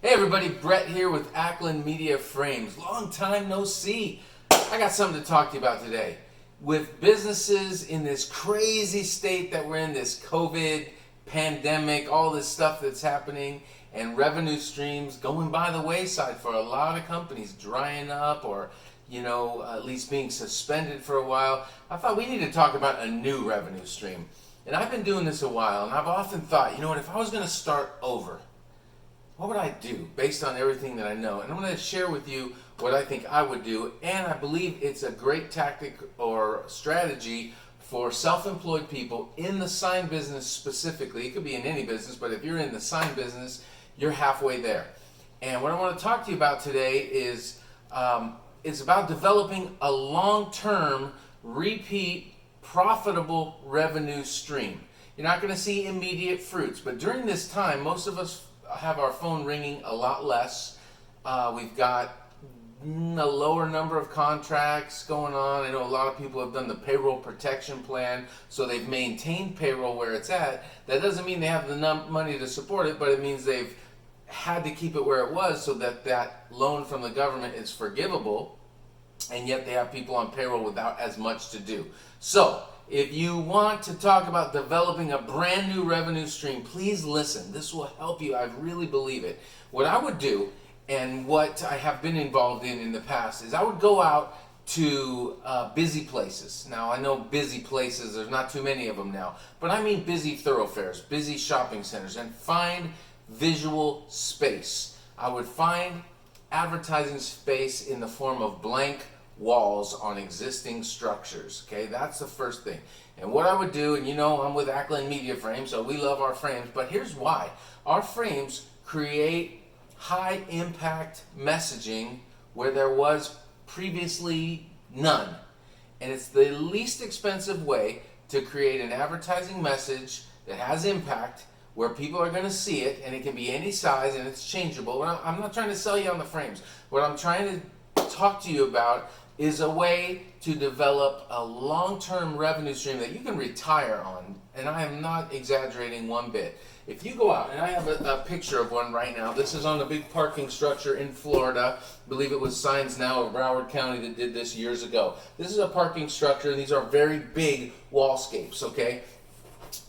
Hey everybody, Brett here with Ackland Media Frames. Long time no see. I got something to talk to you about today. With businesses in this crazy state that we're in, this COVID pandemic, all this stuff that's happening, and revenue streams going by the wayside for a lot of companies, drying up or at least being suspended for a while, I thought we need to talk about a new revenue stream. And I've been doing this a while, and I've often thought, if I was going to start over, what would I do based on everything that I know? And I'm going to share with you what I think I would do, and I believe it's a great tactic or strategy for self-employed people in the sign business specifically. It could be in any business, but if you're in the sign business, you're halfway there. And what I want to talk to you about today is it's about developing a long-term, repeat, profitable revenue stream. You're not going to see immediate fruits, but during this time, most of us have our phone ringing a lot less. We've got a lower number of contracts going on. I know a lot of people have done the payroll protection plan, so they've maintained payroll where it's at. That doesn't mean they have the money to support it, but it means they've had to keep it where it was so that that loan from the government is forgivable, and yet they have people on payroll without as much to do. So if you want to talk about developing a brand new revenue stream, please listen. This will help you. I really believe it. What I would do, and what I have been involved in the past, is I would go out to busy places. Now, I know busy places, there's not too many of them now, but I mean busy thoroughfares, busy shopping centers, and find visual space. I would find advertising space in the form of blank walls on existing structures. Okay, that's the first thing. And what I would do, and I'm with Ackland Media Frames, so we love our frames, but here's why. Our frames create high impact messaging where there was previously none. And it's the least expensive way to create an advertising message that has impact, where people are going to see it, and it can be any size and it's changeable. I'm not trying to sell you on the frames. What I'm trying to talk to you about is a way to develop a long-term revenue stream that you can retire on. And I am not exaggerating one bit. If you go out, and I have a picture of one right now. This is on a big parking structure in Florida. I believe it was Signs Now of Broward County that did this years ago. This is a parking structure, and these are very big wallscapes, okay?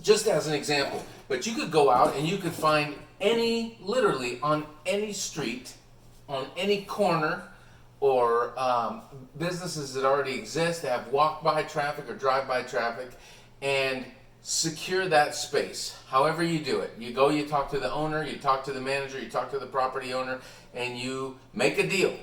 Just as an example. But you could go out and you could find literally on any street, on any corner, or businesses that already exist that have walk-by traffic or drive-by traffic, and secure that space. However you do it. You go, you talk to the owner, you talk to the manager, you talk to the property owner, and you make a deal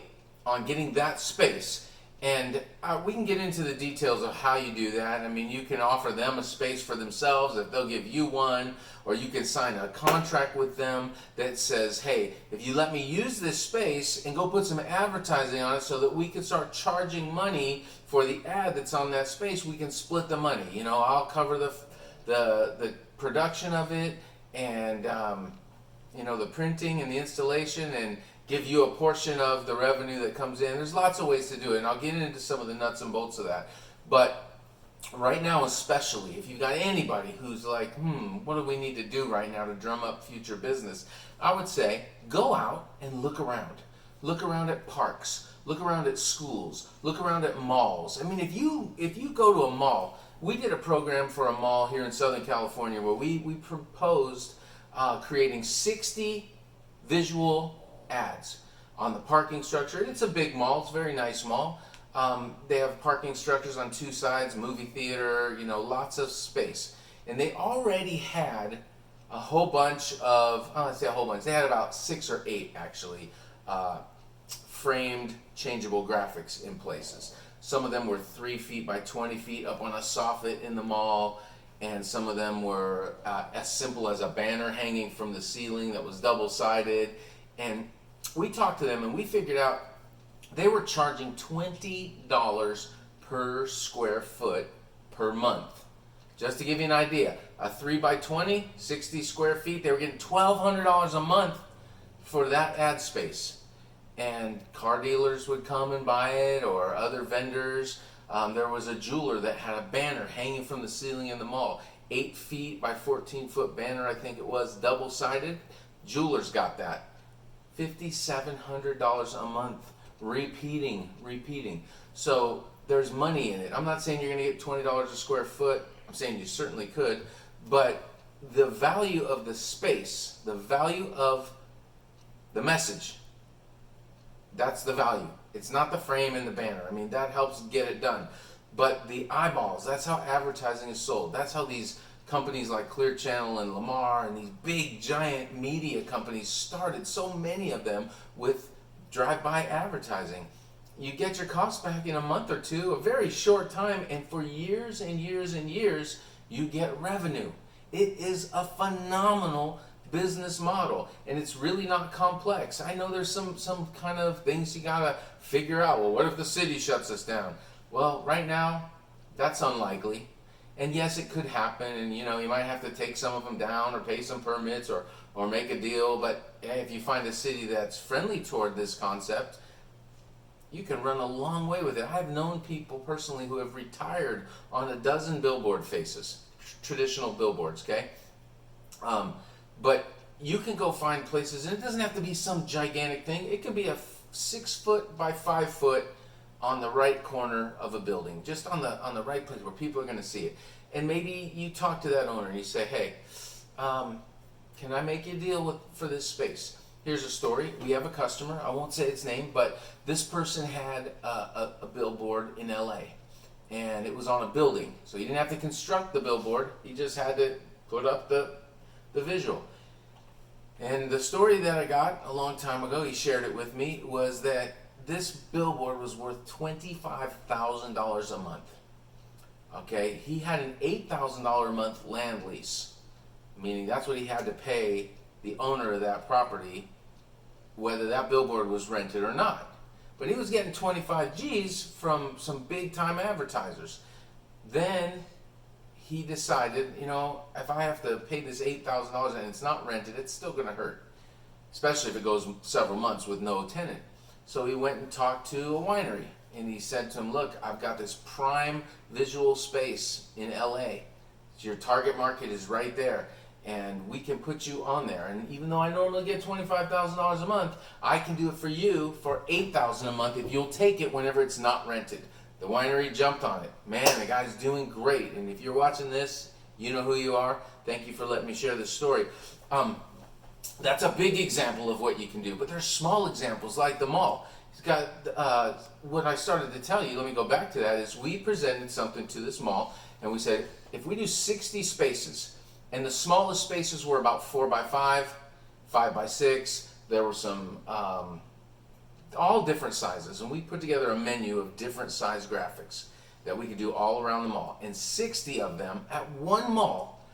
on getting that space. And we can get into the details of how you do that. I mean, you can offer them a space for themselves if they'll give you one, or you can sign a contract with them that says, hey, if you let me use this space and go put some advertising on it so that we can start charging money for the ad that's on that space, we can split the money. I'll cover the production of it, and the printing and the installation, and give you a portion of the revenue that comes in. There's lots of ways to do it, and I'll get into some of the nuts and bolts of that. But right now especially, if you've got anybody who's like, what do we need to do right now to drum up future business? I would say, go out and look around. Look around at parks. Look around at schools. Look around at malls. I mean, if you go to a mall, we did a program for a mall here in Southern California where we proposed creating 60 visual ads on the parking structure. It's a big mall. It's a very nice mall. They have parking structures on two sides, movie theater, lots of space. And they already had a whole bunch of, they had about 6 or 8 actually, framed changeable graphics in places. Some of them were 3 feet by 20 feet up on a soffit in the mall, and some of them were as simple as a banner hanging from the ceiling that was double-sided. And we talked to them, and we figured out they were charging $20 per square foot per month. Just to give you an idea, a 3 by 20, 60 square feet, they were getting $1,200 a month for that ad space. And car dealers would come and buy it, or other vendors. There was a jeweler that had a banner hanging from the ceiling in the mall. 8 feet by 14 foot banner, I think it was, double-sided. Jewelers got that. $5,700 a month, repeating. So there's money in it. I'm not saying you're going to get $20 a square foot. I'm saying you certainly could, but the value of the space, the value of the message, that's the value. It's not the frame and the banner. I mean, that helps get it done. But the eyeballs, that's how advertising is sold. That's how these companies like Clear Channel and Lamar and these big giant media companies started, so many of them, with drive-by advertising. You get your costs back in a month or two, a very short time, and for years and years and years, you get revenue. It is a phenomenal business model, and it's really not complex. I know there's some kind of things you gotta figure out. Well, what if the city shuts us down? Well, right now, that's unlikely. And yes, it could happen, and you might have to take some of them down or pay some permits or make a deal, but if you find a city that's friendly toward this concept, you can run a long way with it. I've known people personally who have retired on a dozen billboard faces, traditional billboards, okay? But you can go find places, and it doesn't have to be some gigantic thing. It can be a 6 foot by 5 foot on the right corner of a building, just on the right place where people are going to see it. And maybe you talk to that owner and you say, hey, can I make you a deal for this space? Here's a story. We have a customer. I won't say its name, but this person had a billboard in LA, and it was on a building. So he didn't have to construct the billboard. He just had to put up the visual. And the story that I got a long time ago, he shared it with me, was that this billboard was worth $25,000 a month. Okay, he had an $8,000 a month land lease, meaning that's what he had to pay the owner of that property, whether that billboard was rented or not. But he was getting 25 G's from some big time advertisers. Then he decided, if I have to pay this $8,000 and it's not rented, it's still going to hurt, especially if it goes several months with no tenant. So he went and talked to a winery, and he said to him, look, I've got this prime visual space in LA. Your target market is right there, and we can put you on there. And even though I normally get $25,000 a month, I can do it for you for $8,000 a month if you'll take it whenever it's not rented. The winery jumped on it. Man, the guy's doing great. And if you're watching this, you know who you are. Thank you for letting me share this story. That's a big example of what you can do. But there's small examples like the mall. He's got what I started to tell you. Let me go back to that. Is we presented something to this mall, and we said if we do 60 spaces, and the smallest spaces were about 4 by 5, 5 by 6. There were some all different sizes, and we put together a menu of different size graphics that we could do all around the mall. And 60 of them at one mall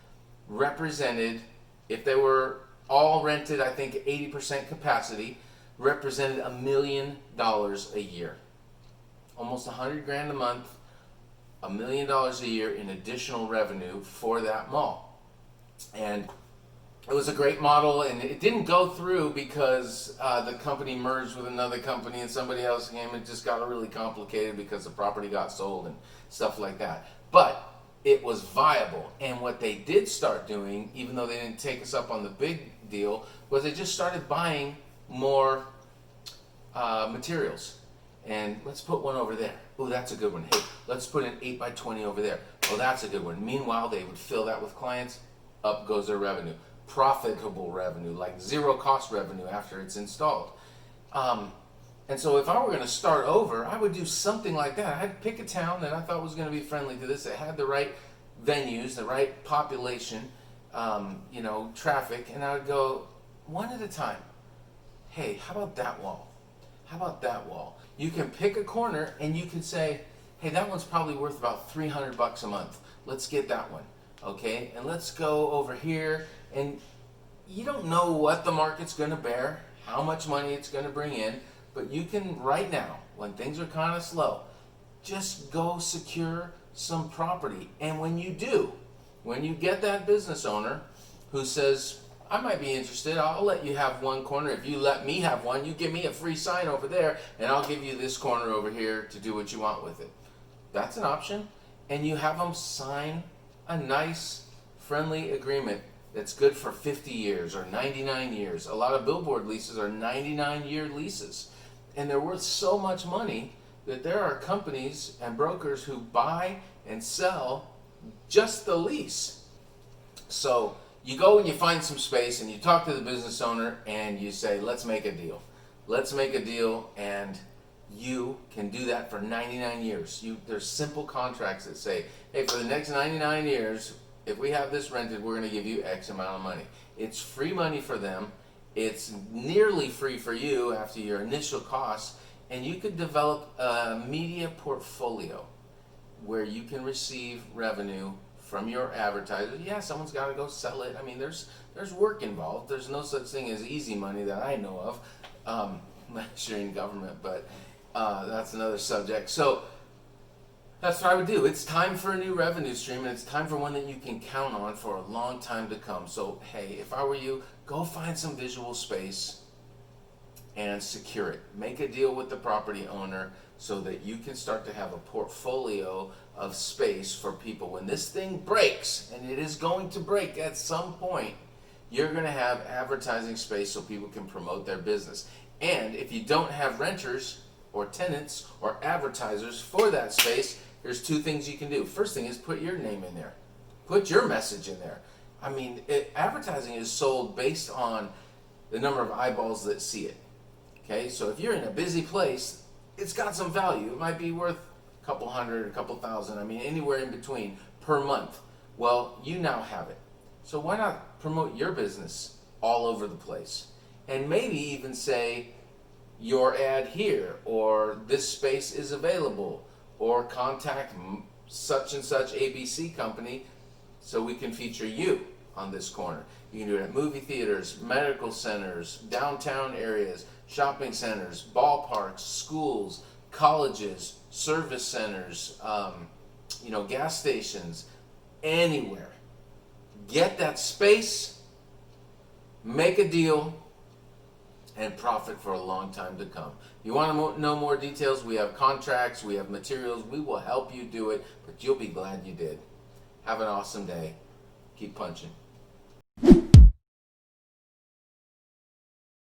represented, if they were all rented, I think 80% capacity, represented $1 million a year. Almost $100,000 a month, $1 million a year in additional revenue for that mall. And it was a great model, and it didn't go through because the company merged with another company and somebody else came. It just got really complicated because the property got sold and stuff like that. But it was viable, and what they did start doing, even though they didn't take us up on the big deal, was they just started buying more materials. And let's put one over there. Oh, that's a good one. Hey, let's put an 8 by 20 over there. Oh, that's a good one. Meanwhile, they would fill that with clients. Up goes their revenue. Profitable revenue, like zero cost revenue after it's installed. And so if I were going to start over, I would do something like that. I'd pick a town that I thought was going to be friendly to this, that had the right venues, the right population, traffic, and I would go one at a time. Hey, how about that wall? How about that wall? You can pick a corner and you can say, hey, that one's probably worth about $300 a month. Let's get that one. Okay, and let's go over here. And you don't know what the market's going to bear, how much money it's going to bring in, but you can right now, when things are kind of slow, just go secure some property. And when you do, when you get that business owner who says, I might be interested, I'll let you have one corner. If you let me have one, you give me a free sign over there, and I'll give you this corner over here to do what you want with it. That's an option. And you have them sign a nice, friendly agreement. that's good for 50 years or 99 years. A lot of billboard leases are 99-year leases. And they're worth so much money that there are companies and brokers who buy and sell just the lease. So you go and you find some space and you talk to the business owner and you say, let's make a deal. Let's make a deal, and you can do that for 99 years. There's simple contracts that say, hey, for the next 99 years, if we have this rented, we're going to give you X amount of money. It's free money for them. It's nearly free for you after your initial costs, and you could develop a media portfolio where you can receive revenue from your advertisers. Yeah, someone's got to go sell it. I mean, there's work involved. There's no such thing as easy money that I know of. Unless you're in government, but that's another subject. So that's what I would do. It's time for a new revenue stream, and it's time for one that you can count on for a long time to come. So hey, if I were you, go find some visual space and secure it. Make a deal with the property owner so that you can start to have a portfolio of space for people. When this thing breaks, and it is going to break at some point, you're going to have advertising space so people can promote their business. And if you don't have renters or tenants or advertisers for that space, there's two things you can do. First thing is put your name in there. Put your message in there. I mean, advertising is sold based on the number of eyeballs that see it. Okay, so if you're in a busy place, it's got some value. It might be worth a couple hundred, a couple thousand, I mean, anywhere in between per month. Well, you now have it. So why not promote your business all over the place? And maybe even say your ad here, or this space is available, or contact such and such ABC company so we can feature you on this corner. You can do it at movie theaters, medical centers, downtown areas, shopping centers, ballparks, schools, colleges, service centers, gas stations, anywhere. Get that space, make a deal, and profit for a long time to come. If you want to know more details, we have contracts, we have materials, we will help you do it, but you'll be glad you did. Have an awesome day. Keep punching.